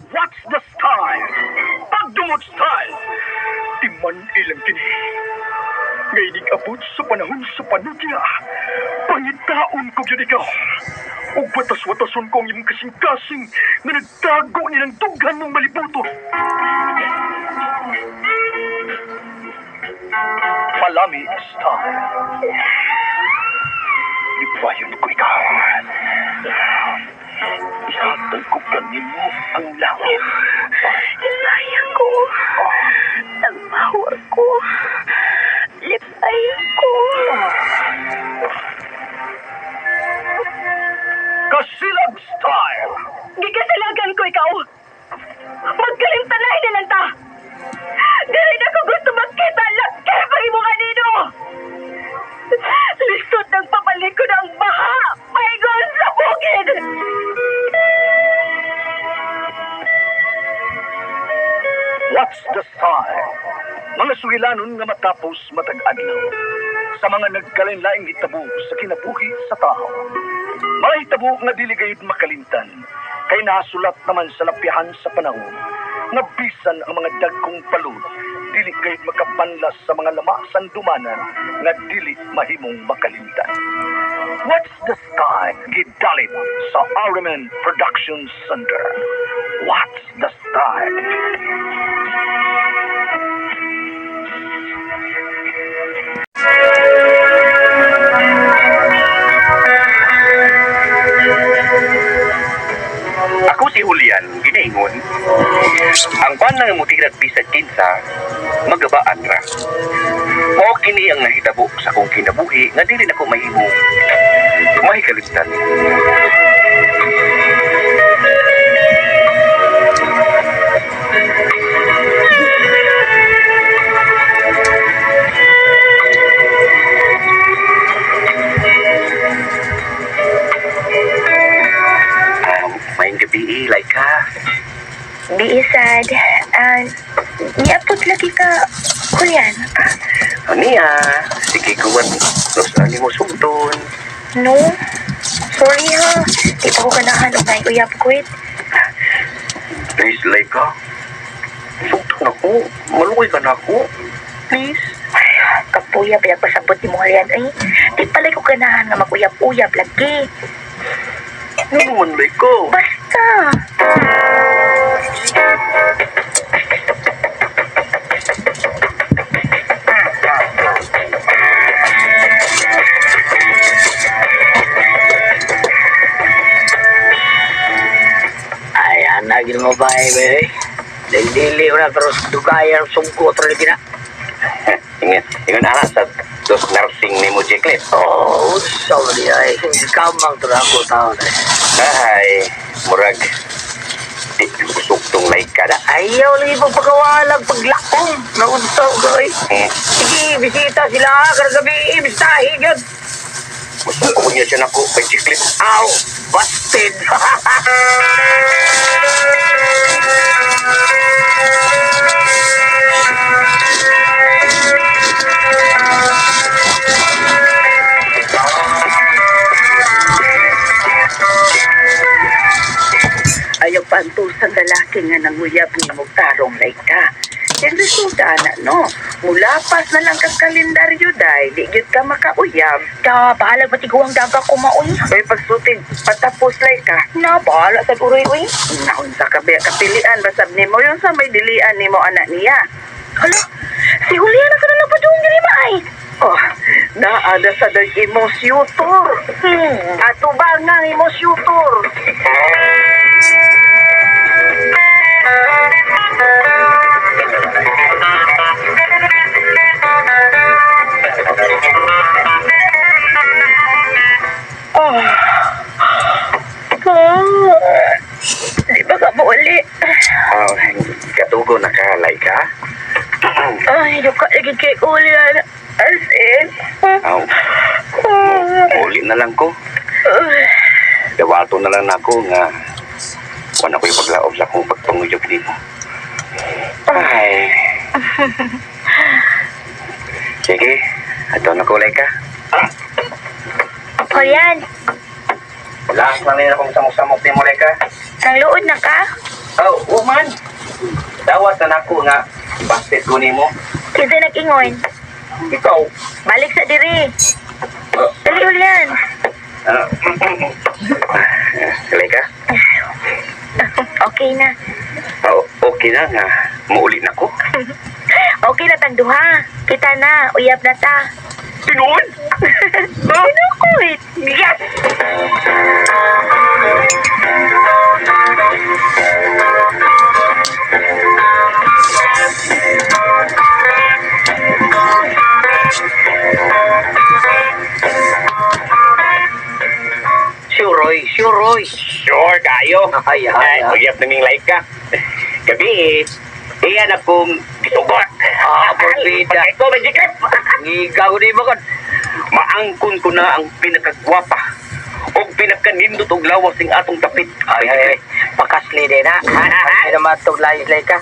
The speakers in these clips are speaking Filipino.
What's the style? Pagdumot style! Timan ilang kini. Ngayon abot sa panahon sa panudya. Pangitaon ko yun ikaw. O batas-watason ko ang iyong kasing-kasing na nagtago nilang dughan mong malibuto. Palami style. Ibayon ko ikaw. Ihatag ko kanimo ang langit. Lipaya ko. Nagmahor ko. Lipaya ko. Kasilag style. Gikasilagan ko ikaw. Magkalimtanahin na lang ta. Dili na ko gusto magkita. Laki pag imo kanino. Lisod nagpapalik ko ng baha. Maygon sa bukid. What's the style? Mga sugilanon nga matapos matag-adlaw. Sa mga nagkalinlaing hitabo sa kinabuhi sa tao. Mga hitabo nga dili gayud makalimtan. Kay nasulat naman sa lapihan sa panahon. Nga bisan ang mga dagkong palud. Dili gayud makapanlas sa mga lamasan dumanan. Nga dili mahimong makalimtan. What's the style? Gidalit sa Ariman Production Center. What's the style? Ako si Julian, ginaingon. Ang banang mutigrat bisag kinsa, magabaan ra. Mao kini ang nahitabo sa akong kinabuhi nga dili nako mahimo mahikalimtan. Maayong gabi, Laika. Biisad. Niapot lagi ka, Julian. Niya, sige kuwan. Los ani mo sumton. No? Sorry ha. Di pa ko ganahan o may uyap quit. Please, Laika. Sumton ako. Malukoy ka na ako. Please. Kapuya pinagpasabot ni mo Julian. Ay, di pala'y ko ganahan nga mag-uyap-uyap lagi. Ano naman, Laika? Basta. Ayan, naging mo ba eh, dili na terus dugayan sungko terus na. Ingat anak sa dos nursing ni mo Jeklet. Oh, sorry ay, kamang terus ako tao na. Ay, murag. Di kusog tong Laika na. Ayaw lagi pagpakawalag paglakong. Naunsaw ka eh. Sige, bisita sila karagabi, ibistahi yun. Gusto ko niya siya nako kay Jeklet. Ow, busted. Ayaw pantusan lalaki nga nanguyab ni Mugtarong Laika. Yung resulta na, no? Mulapas na lang kang kalendaryo, day. Di yun ka makauyab. Ta, bahala ba tiguang daga ko mauy? Ay, pagsutin, patapos, Laika. Na, bahala sa uroy-uy. Naon sa kapilian, basab ni mo yung sa may dilian ni mo anak niya. Hala, si Juliana sa nalapadong diri maay. Oh, naada sa dag emosyutor. Ato ba nga emosyutor? Di ba ka uli? Oh, katugo na ka, Laika. Ay, yung ka lagi kay Julian. As in? Aw. Uli na lang ko. Dawato na lang nako nga wala ko yung paglaob sa akong pagpanguyog dito. Ay. Sige, ato na kulay ka. Julian, Lahat na rin akong samok-samok ni mo, Laika. Nang luod na ka? Oh, man. Dawat na ako nga. Basket ko ni mo. Kinsa nag-ingon? Ikaw. Balik sa diri. Dali ulian. Laika? Okay na. Okay na nga. Muulit na ko. Okay na tang duha. Kita na, uyab na ta. Tinuod? Pinukot. Yes! Sure, Roy. Sure kayo. Ay. Magyap na ming like ka. Gabi iyan akong gisugot. Porbida. Ito, Magikrip. Ngigaw di mo kon. Maangkon ko na ang pinakagwapa o pinakanindot og lawas sing atong tapit. Ay. Pakasli din ha. Ay naman itong layos-lay ka.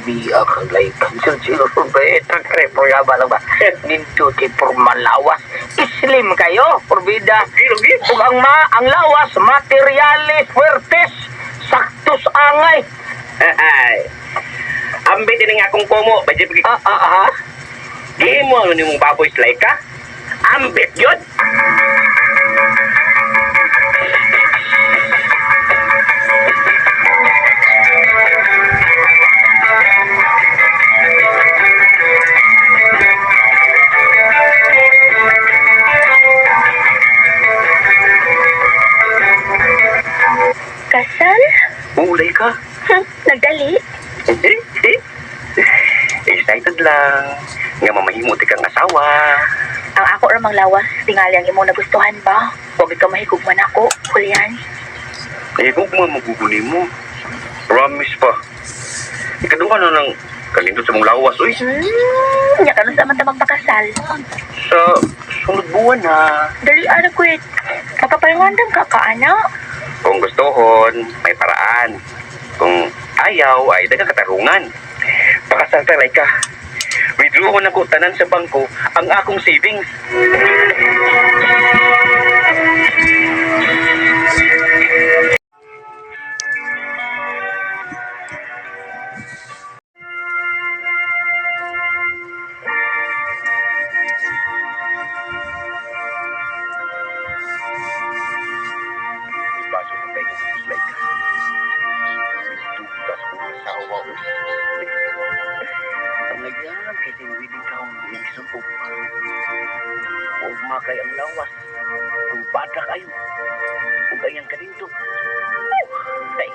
Biya kang lay ka. Silo ba? Repo yaba lang ba? Nintuti por malawas. Islim kayo, porbida. Kung ang lawas, materialis, fuertes, saktos angay. Ambit din nga akong komo. Badya pagi. Di mo ano ni mong baboy slay ka? Ambit yun. Kasal? Ulay ka. Nagdali? Excited lang. Nga mamahimo ti kang asawa. Ang ako ramang lawas, tingali ang imong nagustuhan ba? Huwag ka mahigugman ako, Julian. Kung mamaguguni mo. Promise pa. Ikaduha na ng kalindot sa mong lawas, uy. Nya ka nun sa man magpakasal. Sa sunod buwan na. Dali ara kwit. Makapalangandam ka ka, anak. Kung gustohon, may paraan. Kung ayaw, ay dagang katarungan. Pakasal talay ka. Withdraw ko na ko tanan sa bangko ang akong savings. Ipasok ang tayo sa puslay ka. Tugas ko ang asawa ko. Ang nagyanan kay sa wedding gown yung sumpok. Huwag makay ang lawas. Kung bata kayo. Kung ganyang kaninto. Ay.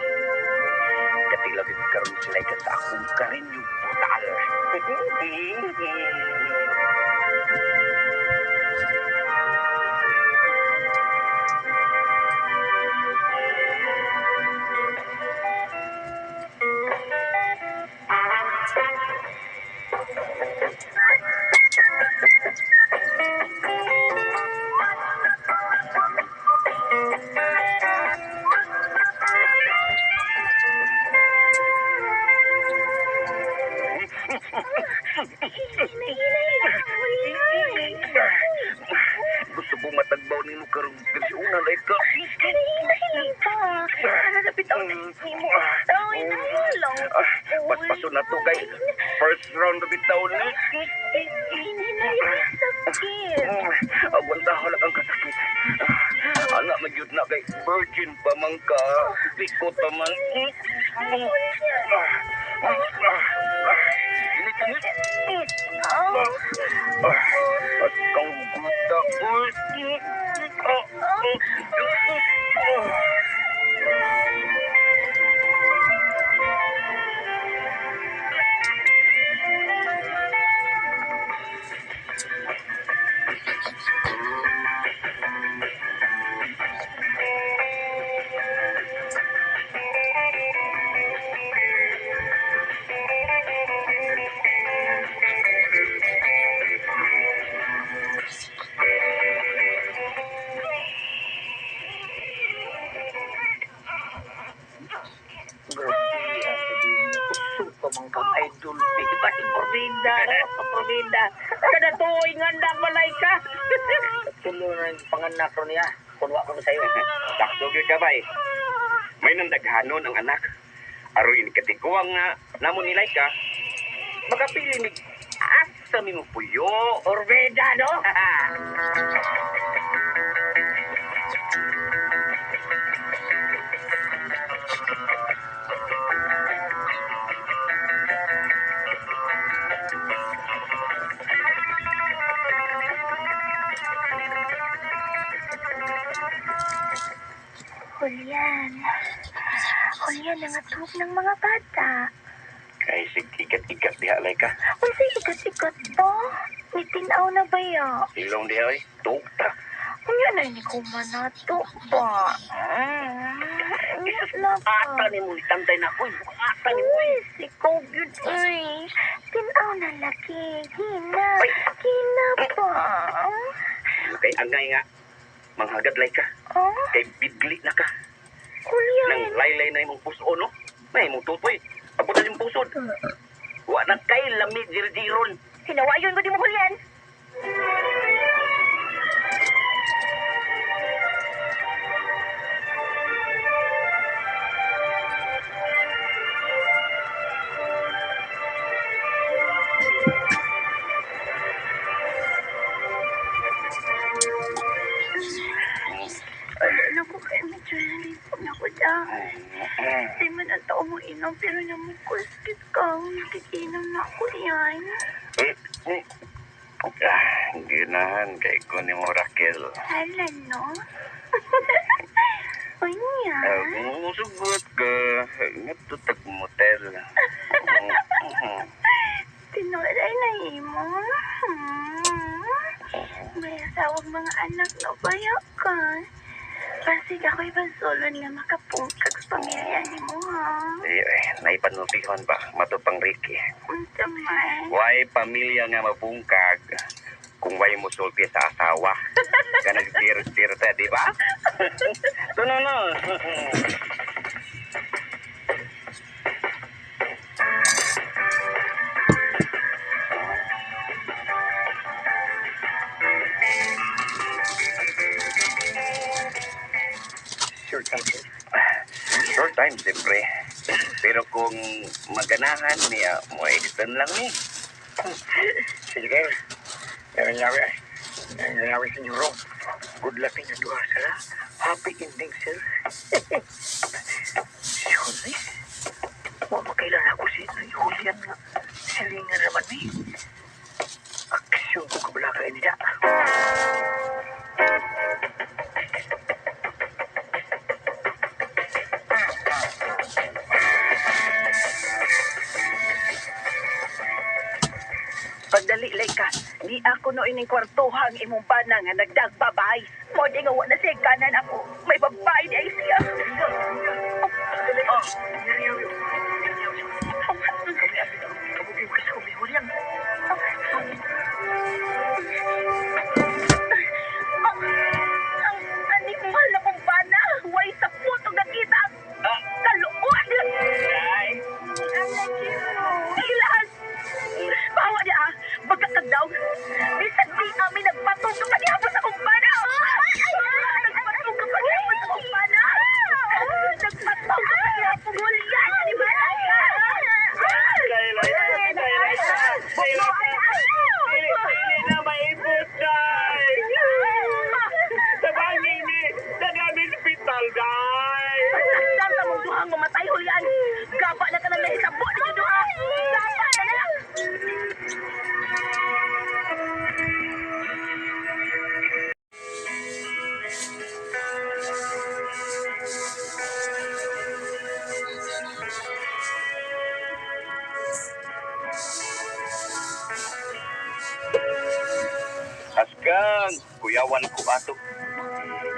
Katilagin karon sila ka sa akong karinyo brutal. Gusto ko matagbaw ni mo karong una like ka. Paspaso na to kay first round na bitaw ni. Agwanta halak ang kasakit. Anak magyud na kay virgin pa man ka. Pikot pa man. At kang guta. Idol, pati porbida. Kada tuoy nga na balay ka. Tulo na yung panganak ro niya. kunwa ko sa'yo. Sakto gyud ka bay. May nandaghanon ang anak. Aron katikuwang nga namon nilay ka. Makapili ni asa mi mo puyo. Orbeda, no? Julian. Julian, nangatog ng mga bata. Kay sig ikat-ikat diha lay ka. Unsay ikat-ikat to? Mitinaw na ba ya? Ilong diha oy. Tukta. Unya na ni ko manato ba? Na Ata ni mo, itantay na ko. Ata ni mo. Uy, si Kogyud, uy. Tinaw na laki. Hina. Hina ba? Kay angay nga manghagad lay ka. Oh, Kay bigli na ka. Julian. Nang laylay na imong puso no. May imong tutoy. Abot na imong pusod. Wa na kay lamig dirdiron. Sinawayon ko di mo, Julian. Naku, kaya medyo nalipog na ko dyan. Di man ang tao mo inom, pero naman kuskit ka. Nakikinom na ako yan. Ginahan kay ko ni mo Raquel. Hala, no? Unya. Sugot ka. Natutag motel. Tinuray na imo. May asawang mga anak na baya ka. Pasig ako'y bansulon nga makapungkag sa pamilya ni mo, ha? Naipanultihon ba? Matupang Ricky. Unsa man. Why pamilya nga mabungkag kung why mo sulti sa asawa? Ka nagtir-tir di ba? No. Short time, siyempre. Pero kung maganahan niya, mo editan lang ni. Sige, nangyari. Nangyari, senyoro. Good luck in your duha, sir. Happy ending, sir. Sorry. Makailan ako si Julian nga. Silingan naman ni. Aksyon ko kabala ka nila. Pagdali lay ka, di ako no ining kwartuhang imong bana nga nagdagbabay. Mo di nga wala siya kanan ako. May babae di ay siya. Ang aning mahal na kong bana, way sa puto nakita ang kaluod. Ilan? Bawa niya, magkakagdaw. Bisan di kami nagpatong ka paghihapon sa kong bana. Nagpatong ka paghihapon sa kong bana. Nagpatong ka paghihapon, Julian. Di ba? Pili na maibot, day! Sabangin ni, nagamit hospital, day! Pagkakdang sa mong duhang mamatay, Julian. Gaba na ka na nahisabo ni duha. Gaba na na. Asgang, kuyawan ko ato.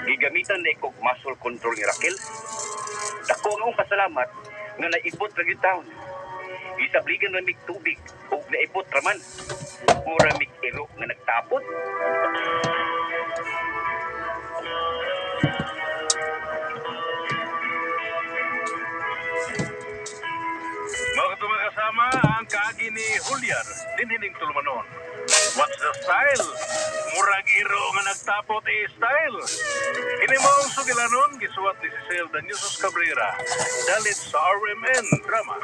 Gigamitan na ikog muscle control ni Raquel. Dako ang akong kasalamat nga naibot ra gyud taon. Isabligan na mig tubig ug naibot raman. Mura mig iro nga nagtapot. Mga ato mga kasama ang kaagi ni Julian dinhining tulumanon. What's the style? Murag iro nga nagtapot style. Kini mong sugilanon gisuwat ni si Zelda Nusos Cabrera dalit sa RMN Drama.